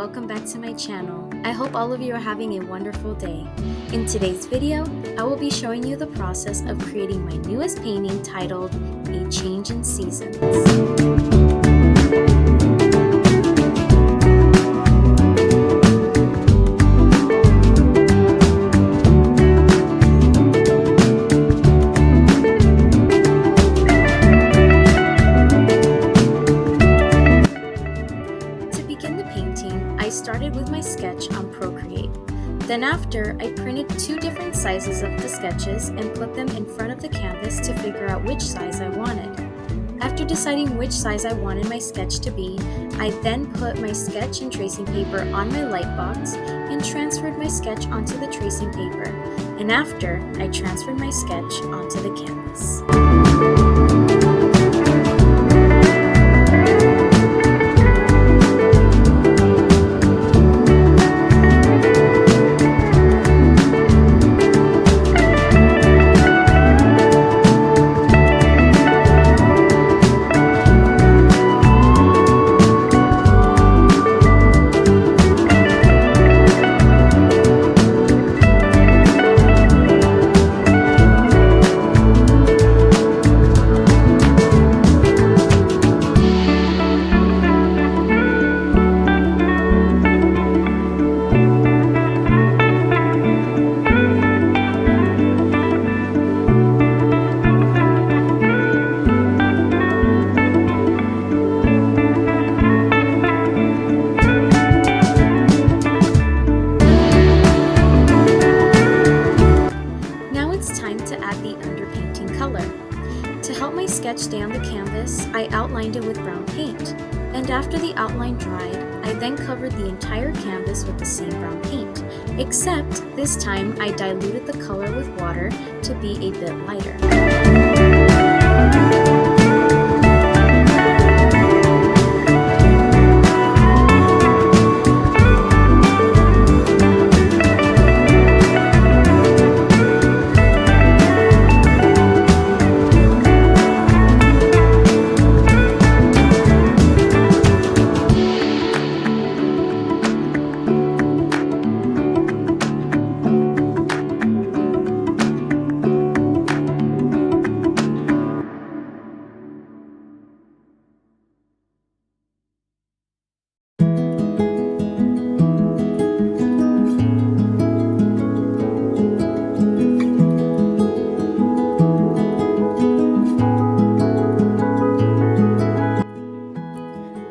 welcome back to my channel. I hope all of you are having a wonderful day. In today's video, I will be showing you the process of creating my newest painting titled A Change in Seasons. I started with my sketch on Procreate. Then after, I printed 2 different sizes of the sketches and put them in front of the canvas to figure out which size I wanted. After deciding which size I wanted my sketch to be, I then put my sketch and tracing paper on my light box and transferred my sketch onto the tracing paper. And after, I transferred my sketch onto the canvas. To help my sketch stay on the canvas, I outlined it with brown paint. And after the outline dried, I then covered the entire canvas with the same brown paint, except this time I diluted the color with water to be a bit lighter.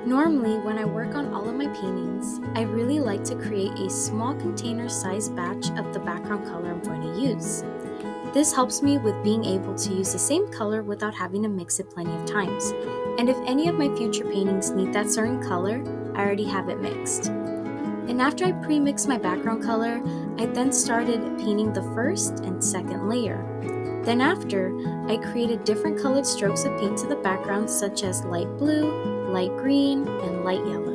Normally, when I work on all of my paintings, I really like to create a small container-sized batch of the background color I'm going to use. This helps me with being able to use the same color without having to mix it plenty of times. And if any of my future paintings need that certain color, I already have it mixed. And after I pre-mixed my background color, I then started painting the first and second layer. Then after, I created different colored strokes of paint to the background such as light blue, light green, and light yellow.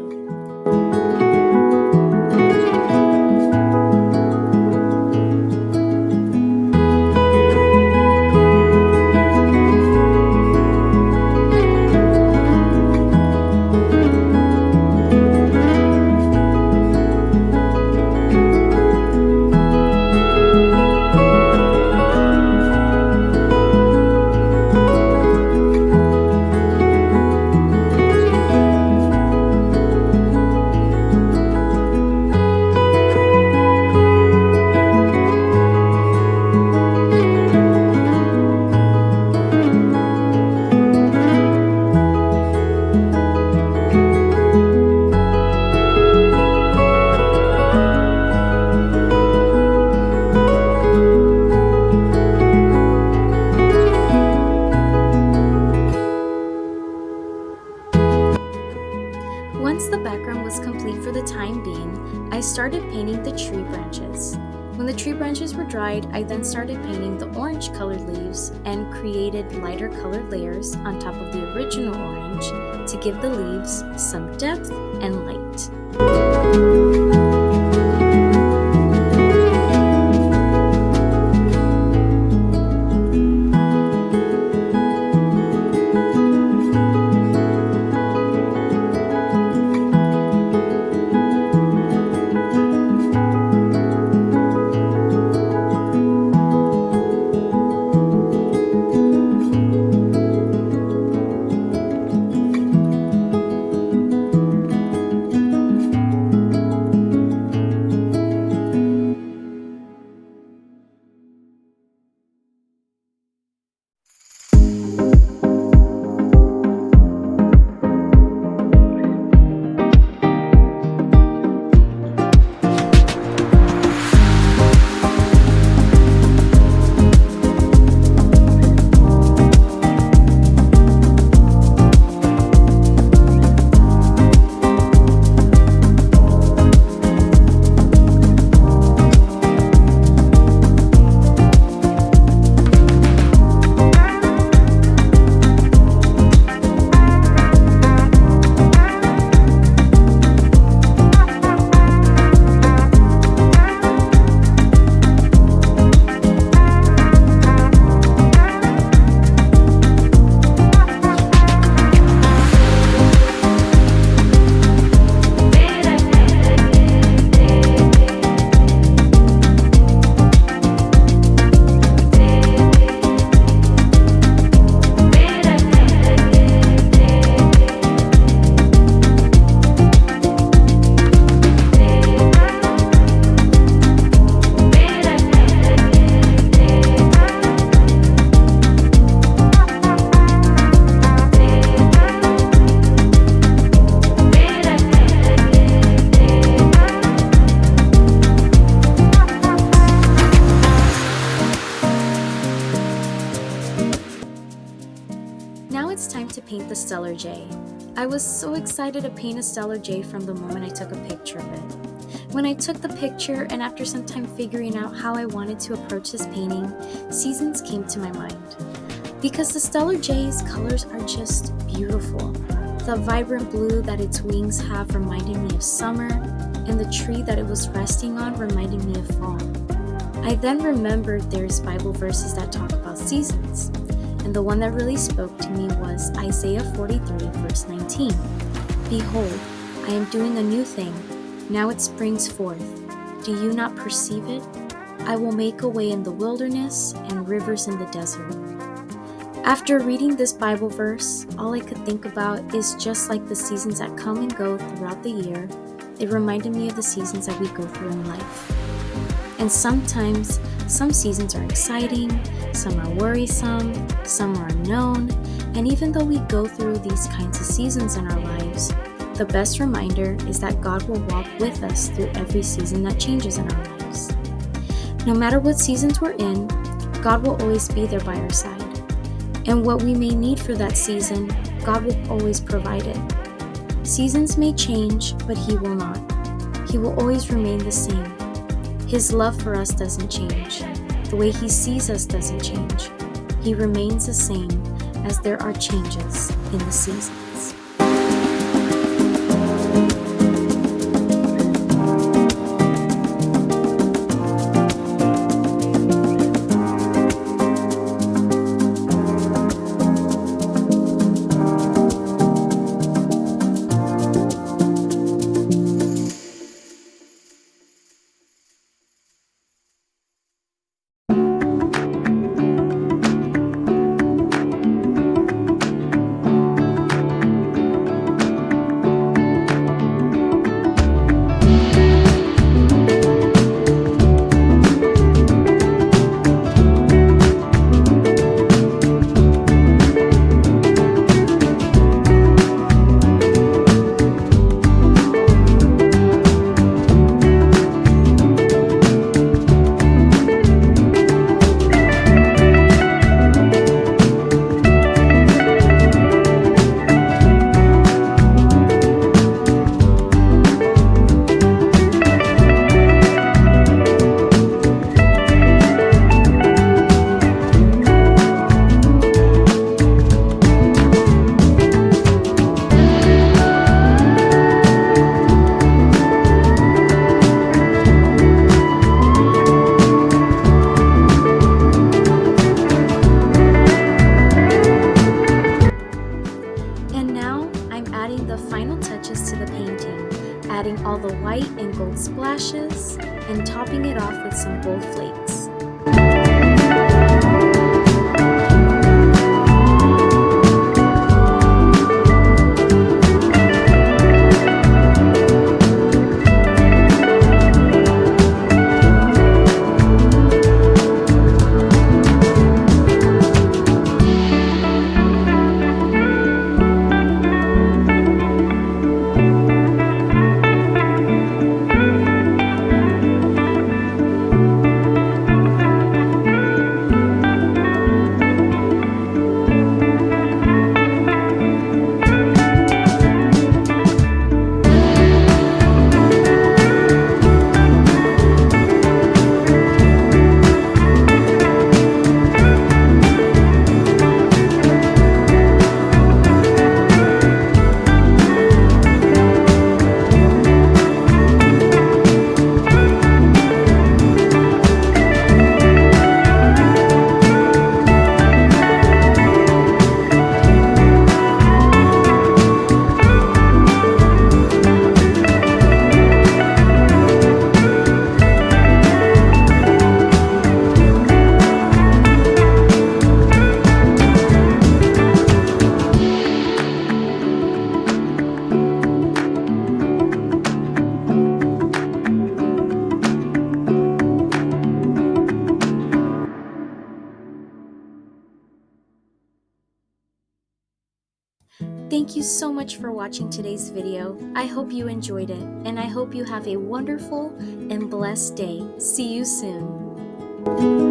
Once the background was complete for the time being, I started painting the tree branches. When the tree branches were dried, I then started painting the orange colored leaves and created lighter colored layers on top of the original orange to give the leaves some depth and light. Now it's time to paint the Stellar J. I was so excited to paint a Stellar J from the moment I took a picture of it. When I took the picture and after some time figuring out how I wanted to approach this painting, seasons came to my mind. Because the Stellar J's colors are just beautiful. The vibrant blue that its wings have reminded me of summer, and the tree that it was resting on reminded me of fall. I then remembered there's Bible verses that talk about seasons, and the one that really spoke to me was Isaiah 43 verse 19. Behold, I am doing a new thing. Now it springs forth. Do you not perceive it? I will make a way in the wilderness and rivers in the desert. After reading this Bible verse, all I could think about is just like the seasons that come and go throughout the year, it reminded me of the seasons that we go through in life. And sometimes, some seasons are exciting, some are worrisome, some are unknown, and even though we go through these kinds of seasons in our lives, the best reminder is that God will walk with us through every season that changes in our lives. No matter what seasons we're in, God will always be there by our side. And what we may need for that season, God will always provide it. Seasons may change, but He will not. He will always remain the same. His love for us doesn't change. The way He sees us doesn't change. He remains the same as there are changes in the seasons. Adding all the white and gold splashes, and topping it off with some gold flakes. Thank you so much for watching today's video. I hope you enjoyed it, and I hope you have a wonderful and blessed day. See you soon.